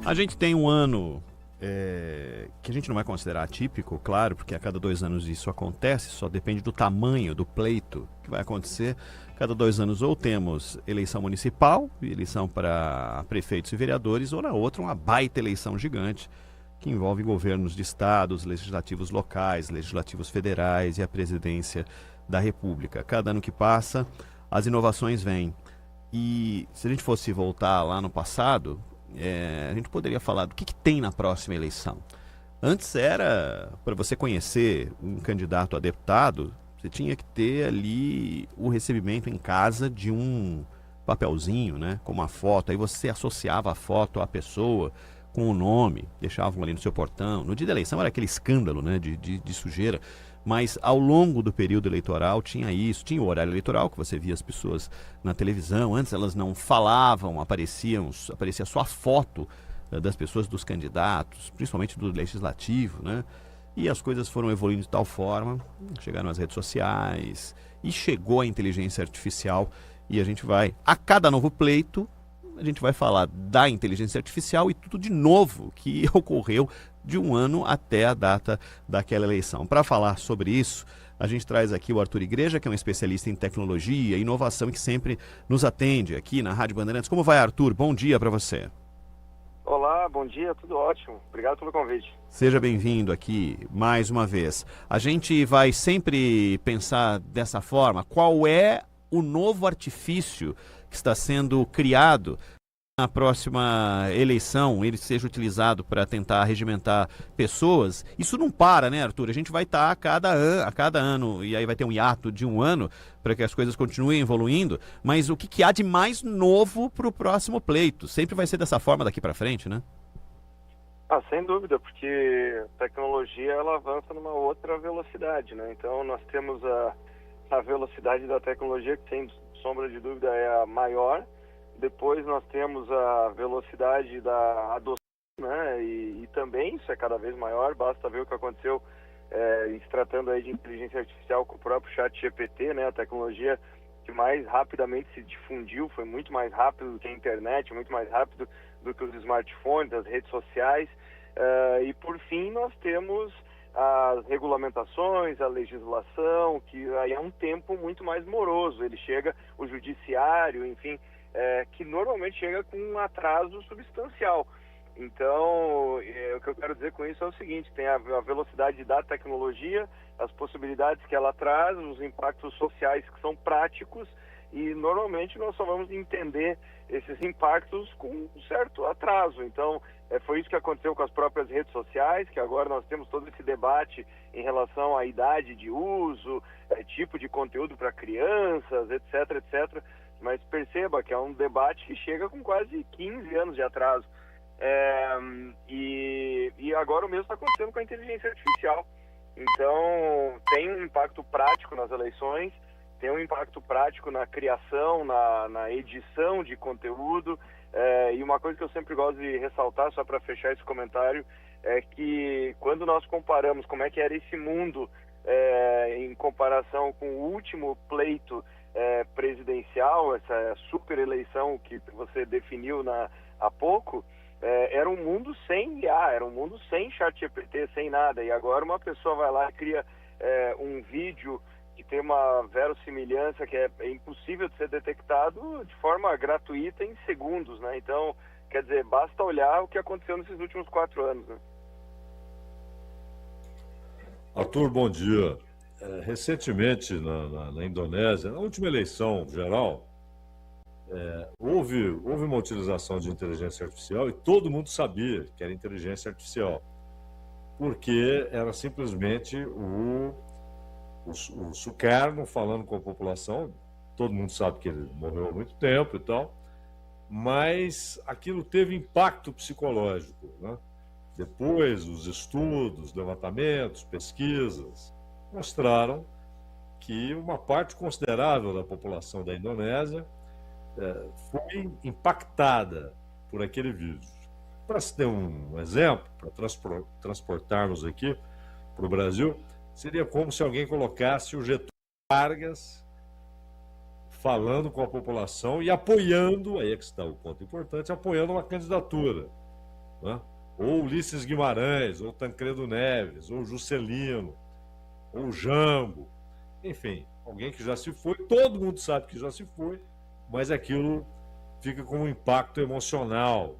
A gente tem um ano que a gente não vai considerar atípico, claro, porque a cada 2 anos isso acontece, só depende do tamanho do pleito que vai acontecer. Cada 2 anos ou temos eleição municipal, eleição para prefeitos e vereadores, ou na outra uma baita eleição gigante, que envolve governos de estados, legislativos locais, legislativos federais e a presidência da República. Cada ano que passa, as inovações vêm. E se a gente fosse voltar lá no passado, a gente poderia falar do que tem na próxima eleição. Antes era, para você conhecer um candidato a deputado, você tinha que ter ali o recebimento em casa de um papelzinho, né, com uma foto. Aí você associava a foto à pessoa com o nome, deixavam ali no seu portão. No dia da eleição era aquele escândalo, né, de sujeira. Mas ao longo do período eleitoral tinha isso, tinha o horário eleitoral, que você via as pessoas na televisão. Antes elas não falavam, aparecia só a foto das pessoas, dos candidatos, principalmente do legislativo, né? E as coisas foram evoluindo de tal forma, chegaram as redes sociais e chegou a inteligência artificial. E a gente vai, a cada novo pleito, a gente vai falar da inteligência artificial e tudo de novo que ocorreu de um ano até a data daquela eleição. Para falar sobre isso, a gente traz aqui o Arthur Igreja, que é um especialista em tecnologia e inovação e que sempre nos atende aqui na Rádio Bandeirantes. Como vai, Arthur? Bom dia para você. Olá, bom dia, tudo ótimo. Obrigado pelo convite. Seja bem-vindo aqui mais uma vez. A gente vai sempre pensar dessa forma: qual é o novo artifício que está sendo criado na próxima eleição, ele seja utilizado para tentar regimentar pessoas? Isso não para, né, Arthur? A gente vai estar a cada ano, e aí vai ter um hiato de um ano para que as coisas continuem evoluindo, mas o que há de mais novo para o próximo pleito? Sempre vai ser dessa forma daqui para frente, né? Sem dúvida, porque a tecnologia ela avança numa outra velocidade, né? Então nós temos a velocidade da tecnologia, que sem sombra de dúvida é a maior. Depois nós temos a velocidade da adoção, né? E também isso é cada vez maior. Basta ver o que aconteceu se tratando aí de inteligência artificial com o próprio ChatGPT, né? A tecnologia que mais rapidamente se difundiu, foi muito mais rápido do que a internet, muito mais rápido do que os smartphones, as redes sociais. E por fim nós temos as regulamentações, a legislação, que aí é um tempo muito mais moroso. Ele chega, o judiciário, enfim, que normalmente chega com um atraso substancial. Então, o que eu quero dizer com isso é o seguinte: tem a velocidade da tecnologia, as possibilidades que ela traz, os impactos sociais que são práticos, e normalmente nós só vamos entender esses impactos com um certo atraso. Então, foi isso que aconteceu com as próprias redes sociais, que agora nós temos todo esse debate em relação à idade de uso, tipo de conteúdo para crianças, etc, etc. Mas perceba que é um debate que chega com quase 15 anos de atraso. E agora o mesmo está acontecendo com a inteligência artificial. Então, tem um impacto prático nas eleições, tem um impacto prático na criação, na edição de conteúdo. E uma coisa que eu sempre gosto de ressaltar, só para fechar esse comentário, é que quando nós comparamos como é que era esse mundo em comparação com o último pleito presidencial, essa super eleição que você definiu há pouco, era um mundo sem IA, era um mundo sem ChatGPT, sem nada. E agora uma pessoa vai lá e cria um vídeo que tem uma verossimilhança que é impossível de ser detectado de forma gratuita em segundos, né? Então, quer dizer, basta olhar o que aconteceu nesses últimos 4 anos, né? Arthur, bom dia. Recentemente, na Indonésia, na última eleição geral, houve uma utilização de inteligência artificial e todo mundo sabia que era inteligência artificial, porque era simplesmente o Sukarno falando com a população. Todo mundo sabe que ele morreu há muito tempo e tal, mas aquilo teve impacto psicológico, né? Depois, os estudos, levantamentos, pesquisas mostraram que uma parte considerável da população da Indonésia foi impactada por aquele vírus. Para se ter um exemplo, para transportarmos aqui para o Brasil, seria como se alguém colocasse o Getúlio Vargas falando com a população e apoiando, aí é que está o ponto importante, apoiando uma candidatura. né? Ou Ulisses Guimarães, ou Tancredo Neves, ou Juscelino, ou Jango, enfim, alguém que já se foi, todo mundo sabe que já se foi, mas aquilo fica com um impacto emocional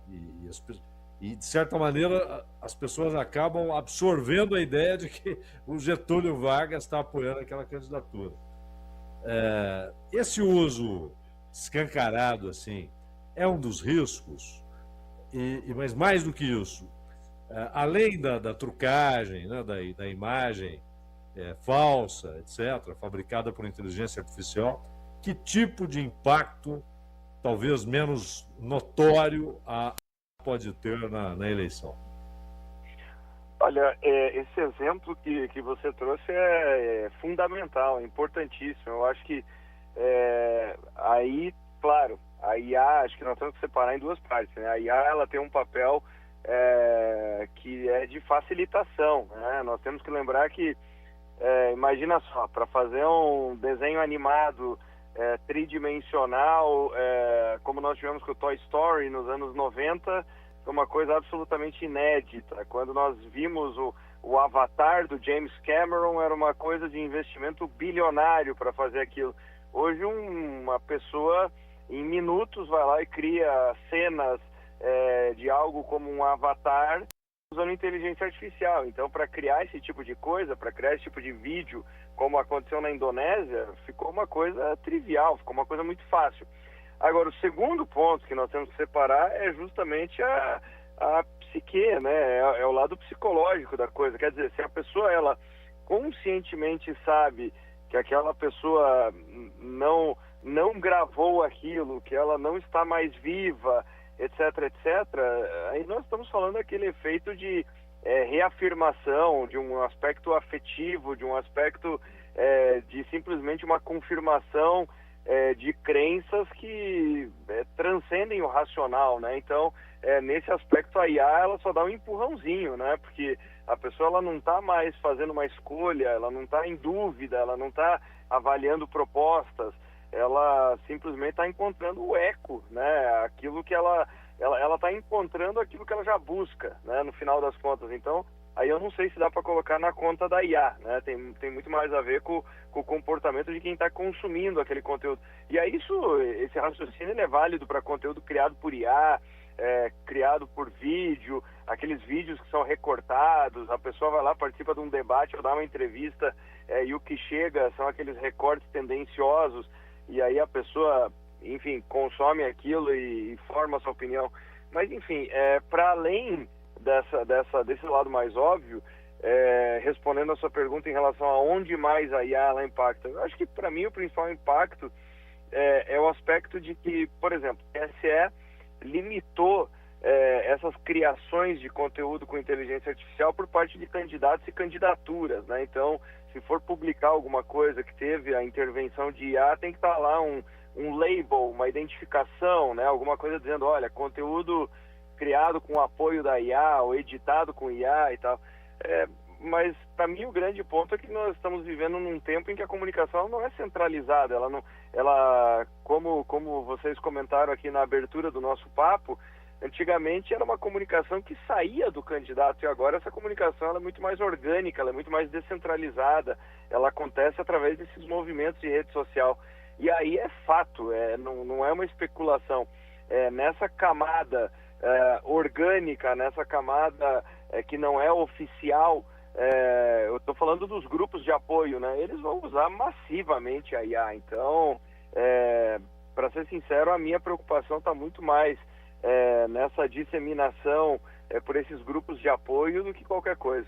e de certa maneira, as pessoas acabam absorvendo a ideia de que o Getúlio Vargas está apoiando aquela candidatura. Esse uso escancarado assim é um dos riscos, mas mais do que isso, além da trucagem, né, da imagem falsa, etc., fabricada por inteligência artificial, que tipo de impacto, talvez menos notório, pode ter na eleição? Olha, esse exemplo que você trouxe é fundamental, é importantíssimo. Eu acho que aí, claro, a IA, acho que nós temos que separar em duas partes, né? A IA, ela tem um papel que é de facilitação, né? Nós temos que lembrar que, imagina só, para fazer um desenho animado tridimensional, como nós tivemos com o Toy Story nos anos 90, foi uma coisa absolutamente inédita. Quando nós vimos o Avatar do James Cameron, era uma coisa de investimento bilionário para fazer aquilo. Hoje uma pessoa em minutos vai lá e cria cenas de algo como um avatar usando inteligência artificial. Então, para criar esse tipo de coisa, para criar esse tipo de vídeo, como aconteceu na Indonésia, ficou uma coisa trivial, ficou uma coisa muito fácil. Agora, o segundo ponto que nós temos que separar é justamente a psique, né? É o lado psicológico da coisa. Quer dizer, se a pessoa, ela conscientemente sabe que aquela pessoa não gravou aquilo, que ela não está mais viva, etc., etc., aí nós estamos falando daquele efeito de reafirmação, de um aspecto afetivo, de um aspecto de simplesmente uma confirmação de crenças que transcendem o racional, né? Então, nesse aspecto, a IA, ela só dá um empurrãozinho, né? Porque a pessoa, ela não está mais fazendo uma escolha, ela não está em dúvida, ela não está avaliando propostas, ela simplesmente está encontrando o eco, né? Aquilo que ela está encontrando aquilo que ela já busca, né? No final das contas. Então, aí eu não sei se dá para colocar na conta da IA, né? Tem muito mais a ver com o comportamento de quem está consumindo aquele conteúdo. E aí esse raciocínio ele é válido para conteúdo criado por IA, criado por vídeo, aqueles vídeos que são recortados, a pessoa vai lá, participa de um debate ou dá uma entrevista e o que chega são aqueles recortes tendenciosos e aí a pessoa, enfim, consome aquilo e forma a sua opinião. Mas, enfim, para além desse lado mais óbvio, respondendo a sua pergunta em relação a onde mais a IA ela impacta, eu acho que para mim o principal impacto é o aspecto de que, por exemplo, o TSE limitou essas criações de conteúdo com inteligência artificial por parte de candidatos e candidaturas, né? Então, se for publicar alguma coisa que teve a intervenção de IA, tem que estar lá um label, uma identificação, né? Alguma coisa dizendo, olha, conteúdo criado com o apoio da IA ou editado com IA e tal. Mas, para mim, o grande ponto é que nós estamos vivendo num tempo em que a comunicação não é centralizada. Como vocês comentaram aqui na abertura do nosso papo, antigamente era uma comunicação que saía do candidato e agora essa comunicação ela é muito mais orgânica, ela é muito mais descentralizada, ela acontece através desses movimentos de rede social. E aí é fato, não é uma especulação. Nessa camada orgânica, nessa camada que não é oficial, eu estou falando dos grupos de apoio, né? Eles vão usar massivamente a IA. Então, para ser sincero, a minha preocupação está muito mais nessa disseminação por esses grupos de apoio do que qualquer coisa.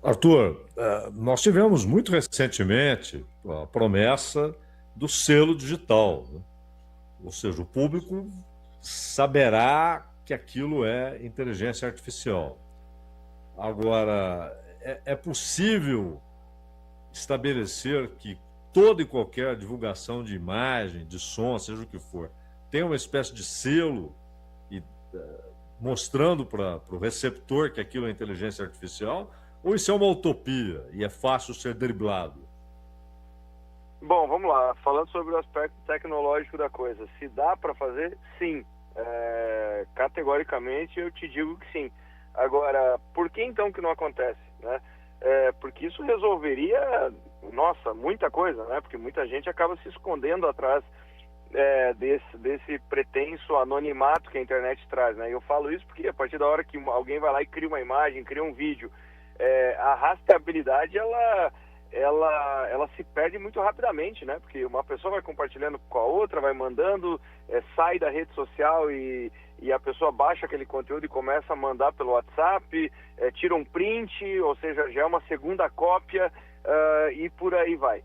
Arthur, nós tivemos muito recentemente a promessa do selo digital, né? Ou seja, o público saberá que aquilo é inteligência artificial. Agora, é possível estabelecer que toda e qualquer divulgação de imagem, de som, seja o que for, tem uma espécie de selo mostrando para o receptor que aquilo é inteligência artificial, ou isso é uma utopia e é fácil ser driblado? Bom, vamos lá. Falando sobre o aspecto tecnológico da coisa, se dá para fazer, sim. categoricamente eu te digo que sim. Agora, por que então que não acontece, né? Porque isso resolveria, nossa, muita coisa, né? Porque muita gente acaba se escondendo atrás desse pretenso anonimato que a internet traz, né? Eu falo isso porque a partir da hora que alguém vai lá e cria uma imagem, cria um vídeo, a rastreabilidade ela se perde muito rapidamente, né? Porque uma pessoa vai compartilhando com a outra, vai mandando, sai da rede social e a pessoa baixa aquele conteúdo e começa a mandar pelo WhatsApp, tira um print, ou seja, já é uma segunda cópia, e por aí vai.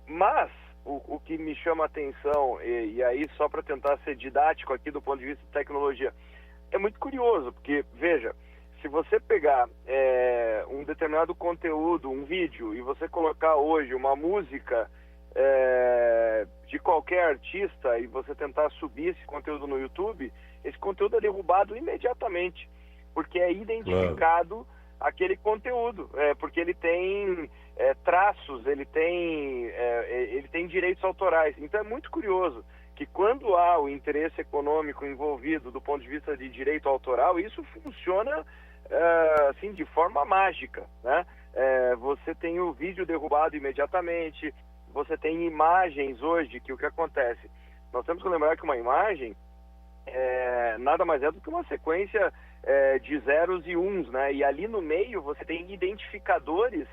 Mas o que me chama a atenção, e aí só para tentar ser didático aqui do ponto de vista de tecnologia, é muito curioso, porque, veja, se você pegar um determinado conteúdo, um vídeo, e você colocar hoje uma música de qualquer artista e você tentar subir esse conteúdo no YouTube, esse conteúdo é derrubado imediatamente, porque é identificado aquele conteúdo, porque ele tem traços, ele tem direitos autorais. Então é muito curioso que quando há o interesse econômico envolvido do ponto de vista de direito autoral, isso funciona assim, de forma mágica, né? Você tem o vídeo derrubado imediatamente, você tem imagens hoje, que o que acontece? Nós temos que lembrar que uma imagem nada mais é do que uma sequência de zeros e uns, né? E ali no meio você tem identificadores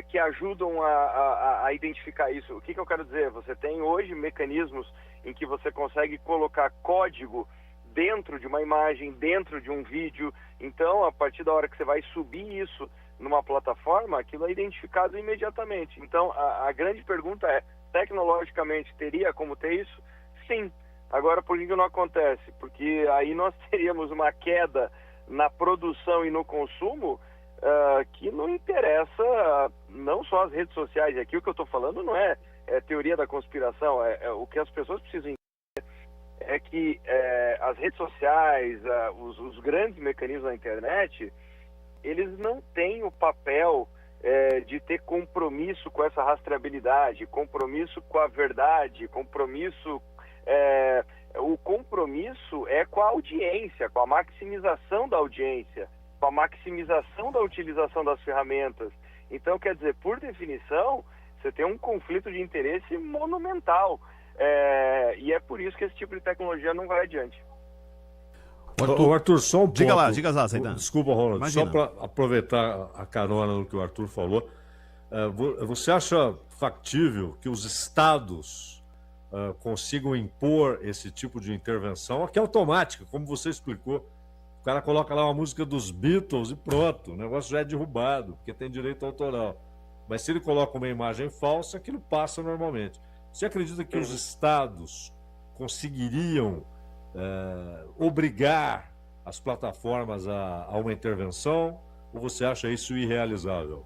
que ajudam a identificar isso. O que eu quero dizer? Você tem hoje mecanismos em que você consegue colocar código dentro de uma imagem, dentro de um vídeo. Então, a partir da hora que você vai subir isso numa plataforma, aquilo é identificado imediatamente. Então, a grande pergunta é, tecnologicamente, teria como ter isso? Sim. Agora, por que não acontece? Porque aí nós teríamos uma queda na produção e no consumo que não interessa não só as redes sociais. Aqui o que eu estou falando não é teoria da conspiração, o que as pessoas precisam entender é que as redes sociais, os grandes mecanismos da internet, eles não têm o papel de ter compromisso com essa rastreabilidade, compromisso com a verdade, compromisso... o compromisso é com a audiência, com a maximização da audiência, com a maximização da utilização das ferramentas. Então, quer dizer, por definição, você tem um conflito de interesse monumental. E é por isso que esse tipo de tecnologia não vai adiante. Arthur, só um ponto. Diga lá, Zaidan. Desculpa, Ronald, Imagina. só para aproveitar a carona do que o Arthur falou. Você acha factível que os estados consigam impor esse tipo de intervenção, que é automática, como você explicou? O cara coloca lá uma música dos Beatles e pronto, o negócio já é derrubado, porque tem direito autoral. Mas se ele coloca uma imagem falsa, aquilo passa normalmente. Você acredita que os estados conseguiriam obrigar as plataformas a uma intervenção, ou você acha isso irrealizável?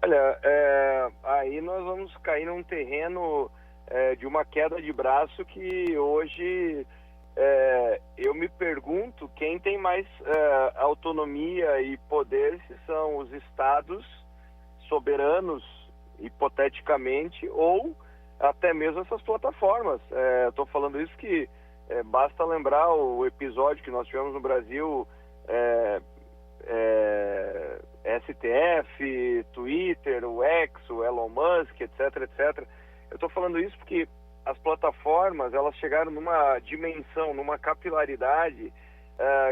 Olha, aí nós vamos cair num terreno de uma queda de braço que hoje eu me pergunto quem tem mais autonomia e poder, se são os estados soberanos, hipoteticamente, ou até mesmo essas plataformas. Estou falando isso que basta lembrar o episódio que nós tivemos no Brasil, STF, Twitter, o X, o Elon Musk, etc, etc. Eu estou falando isso porque as plataformas, elas chegaram numa dimensão, numa capilaridade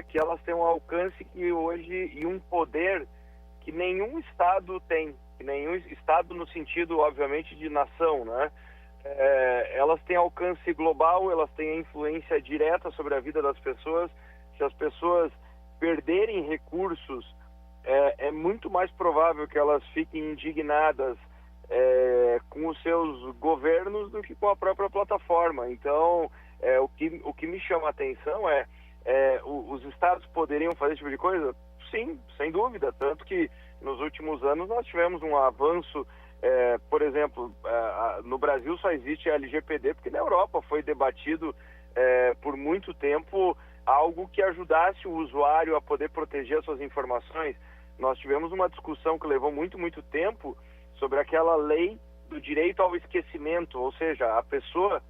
que elas têm um alcance que hoje, e um poder que nenhum estado tem, nenhum estado no sentido, obviamente, de nação, né? Elas têm alcance global, elas têm influência direta sobre a vida das pessoas. Se as pessoas perderem recursos, é muito mais provável que elas fiquem indignadas com os seus governos do que com a própria plataforma. Então, o que me chama a atenção os estados poderiam fazer esse tipo de coisa? Sim, sem dúvida, tanto que nos últimos anos nós tivemos um avanço, por exemplo, no Brasil só existe a LGPD porque na Europa foi debatido por muito tempo algo que ajudasse o usuário a poder proteger as suas informações. Nós tivemos uma discussão que levou muito tempo sobre aquela lei do direito ao esquecimento, ou seja, a pessoa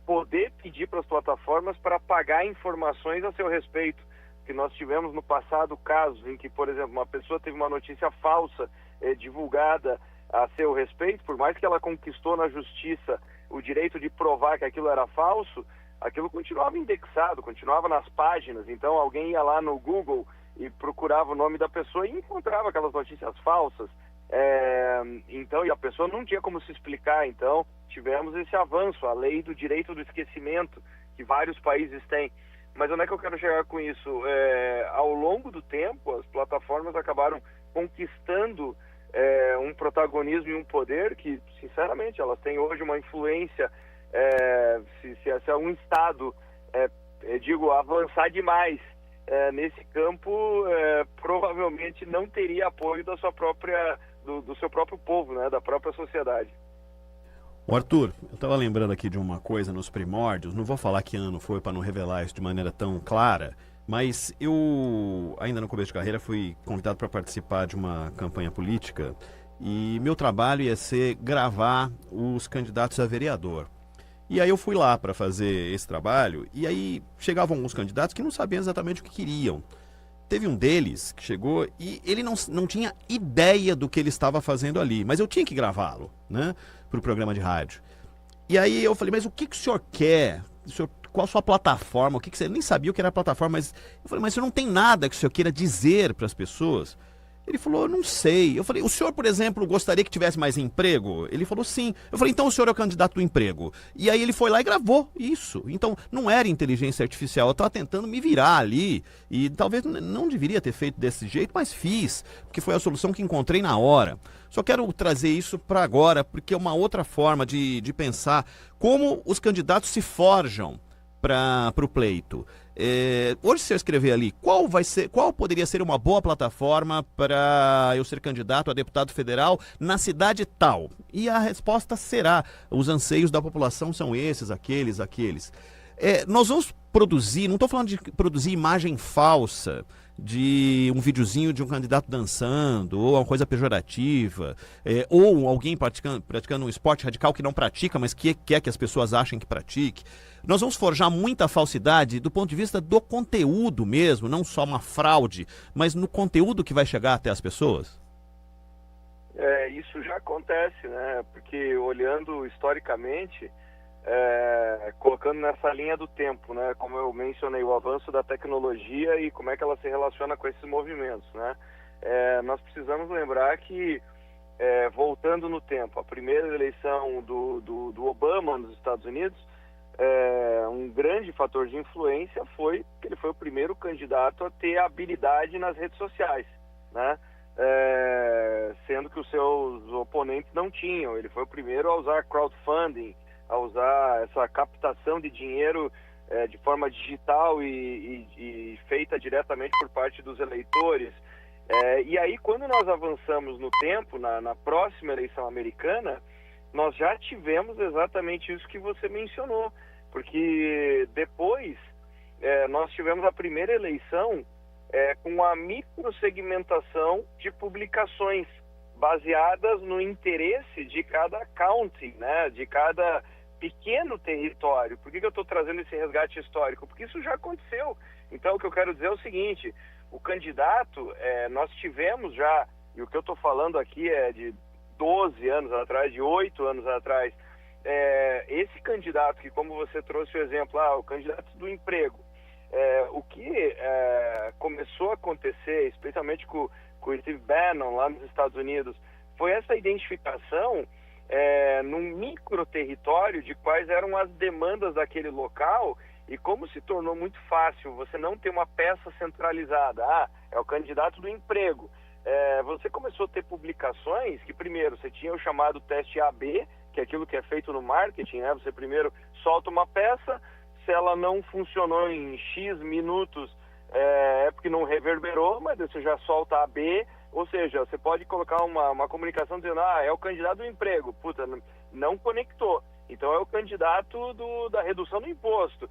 poder pedir para as plataformas para pagar informações a seu respeito. Que nós tivemos no passado casos em que, por exemplo, uma pessoa teve uma notícia falsa divulgada a seu respeito, por mais que ela conquistou na justiça o direito de provar que aquilo era falso, aquilo continuava indexado, continuava nas páginas. Então alguém ia lá no Google e procurava o nome da pessoa e encontrava aquelas notícias falsas. Então, e a pessoa não tinha como se explicar. Então tivemos esse avanço, a lei do direito do esquecimento, que vários países têm. Mas onde é que eu quero chegar com isso? Ao longo do tempo, as plataformas acabaram conquistando um protagonismo e um poder que, sinceramente, elas têm hoje uma influência. Se um Estado, avançar demais nesse campo, provavelmente não teria apoio da sua própria, do seu próprio povo, né, da própria sociedade. O Arthur, eu estava lembrando aqui de uma coisa nos primórdios, não vou falar que ano foi para não revelar isso de maneira tão clara, mas eu, ainda no começo de carreira, fui convidado para participar de uma campanha política e meu trabalho ia ser gravar os candidatos a vereador. E aí eu fui lá para fazer esse trabalho e aí chegavam alguns candidatos que não sabiam exatamente o que queriam. Teve um deles que chegou e ele não tinha ideia do que ele estava fazendo ali, mas eu tinha que gravá-lo, né, para o programa de rádio. E aí eu falei, mas o que o senhor quer? Qual a sua plataforma? O que você nem sabia o que era a plataforma, mas eu falei, mas você não tem nada que o senhor queira dizer para as pessoas? Ele falou, eu não sei. Eu falei, o senhor, por exemplo, gostaria que tivesse mais emprego? Ele falou, sim. Eu falei, então o senhor é o candidato do emprego. E aí ele foi lá e gravou isso. Então, não era inteligência artificial. Eu estava tentando me virar ali. E talvez não deveria ter feito desse jeito, mas fiz. Porque foi a solução que encontrei na hora. Só quero trazer isso para agora, porque é uma outra forma de pensar como os candidatos se forjam para o pleito. Hoje, se eu escrever ali, qual poderia ser uma boa plataforma para eu ser candidato a deputado federal na cidade tal? E a resposta será, os anseios da população são esses, aqueles. Nós vamos produzir, não estou falando de produzir imagem falsa, de um videozinho de um candidato dançando, ou uma coisa pejorativa, ou alguém praticando um esporte radical que não pratica, mas que quer que as pessoas achem que pratique. Nós vamos forjar muita falsidade do ponto de vista do conteúdo mesmo, não só uma fraude, mas no conteúdo que vai chegar até as pessoas? Isso já acontece, né? Porque olhando historicamente, colocando nessa linha do tempo, né? Como eu mencionei, o avanço da tecnologia e como é que ela se relaciona com esses movimentos, né? Nós precisamos lembrar que, voltando no tempo, a primeira eleição do Obama nos Estados Unidos, um grande fator de influência foi que ele foi o primeiro candidato a ter habilidade nas redes sociais, né? Sendo que os seus oponentes não tinham. Ele foi o primeiro a usar crowdfunding, a usar essa captação de dinheiro de forma digital e feita diretamente por parte dos eleitores. E aí, quando nós avançamos no tempo, na próxima eleição americana, nós já tivemos exatamente isso que você mencionou, porque depois nós tivemos a primeira eleição com a microsegmentação de publicações baseadas no interesse de cada county, né, de cada pequeno território. Por que eu estou trazendo esse resgate histórico? Porque isso já aconteceu. Então, o que eu quero dizer é o seguinte, o candidato, nós tivemos já, e o que eu estou falando aqui é de 12 anos atrás, de 8 anos atrás, esse candidato que, como você trouxe o exemplo, o candidato do emprego, o que começou a acontecer, especialmente com o Steve Bannon lá nos Estados Unidos, foi essa identificação num micro território de quais eram as demandas daquele local, e como se tornou muito fácil você não ter uma peça centralizada, é o candidato do emprego, você começou a ter publicações que, primeiro, você tinha o chamado teste AB, que é aquilo que é feito no marketing, né? Você primeiro solta uma peça, se ela não funcionou em X minutos, porque não reverberou, mas você já solta a B, ou seja, você pode colocar uma comunicação dizendo, é o candidato do emprego, puta, não conectou, então é o candidato da redução do imposto,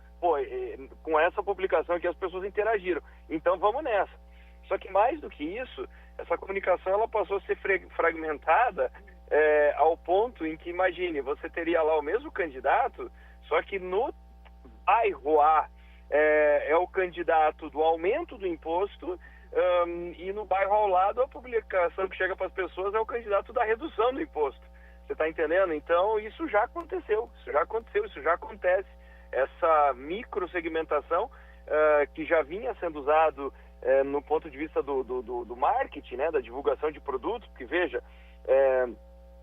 com essa publicação aqui as pessoas interagiram, então vamos nessa. Só que mais do que isso, essa comunicação ela passou a ser fragmentada ao ponto em que, imagine, você teria lá o mesmo candidato, Só que no bairro A é o candidato do aumento do imposto, e no bairro ao lado a publicação que chega para as pessoas é o candidato da redução do imposto. Você está entendendo? Então isso já aconteceu, isso já acontece. Essa microsegmentação que já vinha sendo usado no ponto de vista do marketing, né, da divulgação de produtos, porque veja,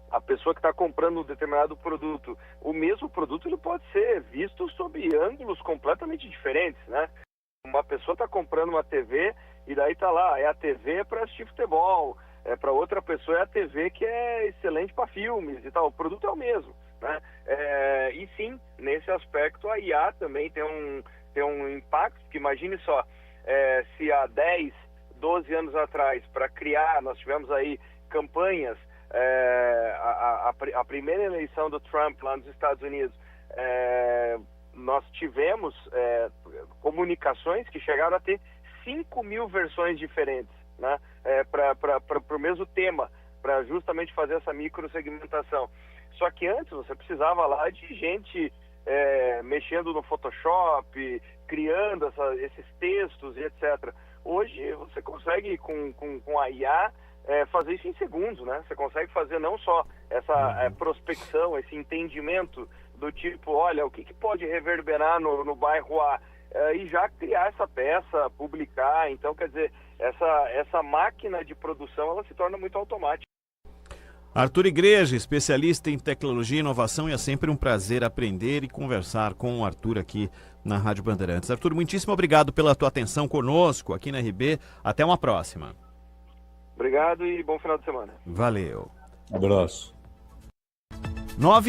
a pessoa que está comprando um determinado produto, o mesmo produto ele pode ser visto sob ângulos completamente diferentes, né? Uma pessoa está comprando uma TV e daí está lá, é a TV para assistir futebol, para outra pessoa é a TV que é excelente para filmes e tal, o produto é o mesmo, né? E sim, nesse aspecto a IA também tem um impacto, porque imagine só, se há 10, 12 anos atrás, para criar, nós tivemos aí campanhas, a primeira eleição do Trump lá nos Estados Unidos, nós tivemos comunicações que chegaram a ter 5.000 versões diferentes, né, para o mesmo tema, para justamente fazer essa microsegmentação. Só que antes você precisava lá de gente mexendo no Photoshop, criando esses textos e etc. Hoje você consegue com a IA fazer isso em segundos, né? Você consegue fazer não só essa prospecção, esse entendimento do tipo, olha, o que pode reverberar no bairro A, e já criar essa peça, publicar. Então, quer dizer, essa máquina de produção, ela se torna muito automática. Arthur Igreja, especialista em tecnologia e inovação, e é sempre um prazer aprender e conversar com o Arthur aqui na Rádio Bandeirantes. Arthur, muitíssimo obrigado pela tua atenção conosco aqui na RB. Até uma próxima. Obrigado e bom final de semana. Valeu. Abraço. 9